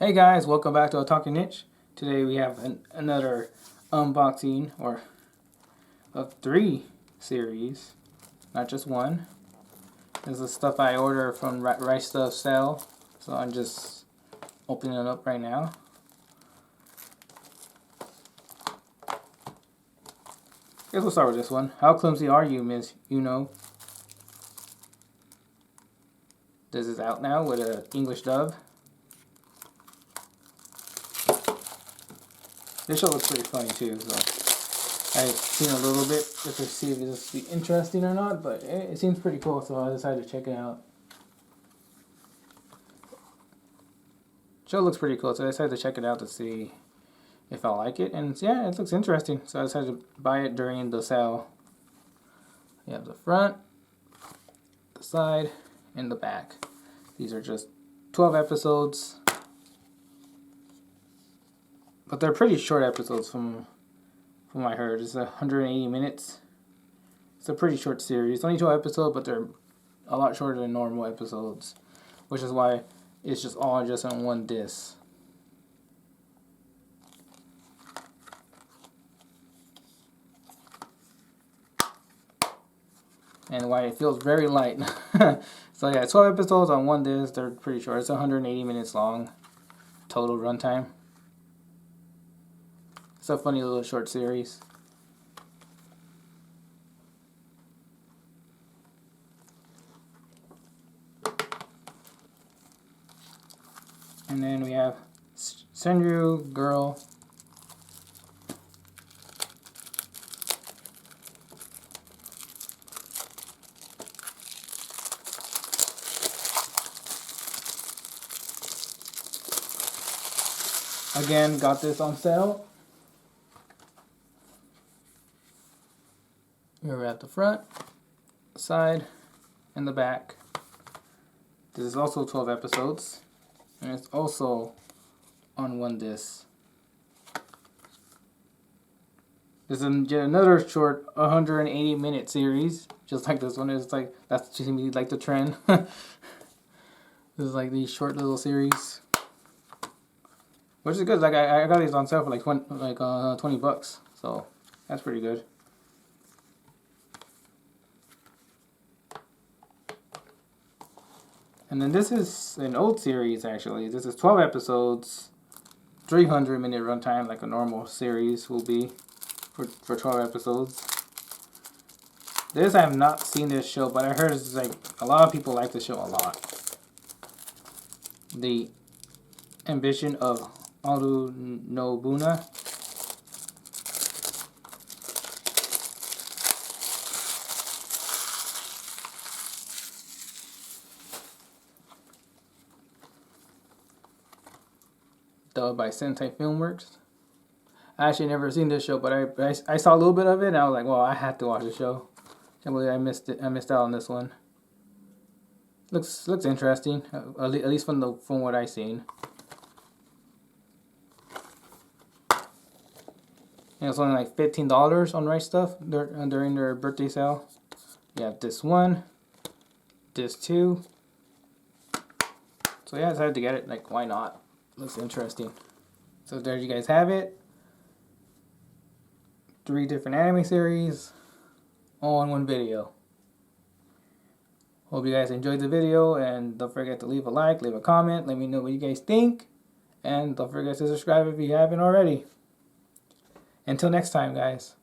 Hey guys, welcome back to A Talking Niche. Today we have another unboxing of 3 series, not just one. This is stuff I ordered from Rightstuf sale, so I'm just opening it up right now. Guess we'll start with this one. How clumsy are you, Miss Ueno? This is out now with an English dub. This show looks pretty funny too, so I've seen a little bit just to see if this will be interesting or not, but it seems pretty cool, so I decided to check it out. Show looks pretty cool, so I decided to check it out to see if I like it, and yeah, it looks interesting, so I decided to buy it during the sale. You have the front, the side, and the back. These are just 12 episodes. But they're pretty short episodes from what I heard. It's 180 minutes. It's a pretty short series. Only 12 episodes, but they're a lot shorter than normal episodes. Which is why it's just all just on one disc. And why it feels very light. So yeah, 12 episodes on one disc. They're pretty short. It's 180 minutes long. Total runtime. It's a funny little short series. And then we have Senryu Girl. Again, got this on sale. We're at the front, side, and the back. This is also 12 episodes, and it's also on one disc. This is yet another short 180-minute series, just like this one. It's like, that's to me like the trend. This is like these short little series, which is good. Like I got these on sale for like 20 bucks, so that's pretty good. And then this is an old series, actually. This is 12 episodes, 300-minute runtime, like a normal series will be for 12 episodes. This, I have not seen this show, but I heard it's like a lot of people like this show a lot. The Ambition of Oda Nobuna. Dubbed by Sentai Filmworks. I actually never seen this show, but I saw a little bit of it and I was like, well, I had to watch the show. Can't believe I missed it. I missed out on this one. Looks interesting, at least from what I seen. And it's only like $15 on Rightstuf during their birthday sale. You have this one, this two. So yeah, I decided to get it. Like, why not? Looks interesting. So there you guys have it. 3 different anime series, all in one video. Hope you guys enjoyed the video, and don't forget to leave a like, leave a comment, let me know what you guys think, and don't forget to subscribe if you haven't already. Until next time, guys.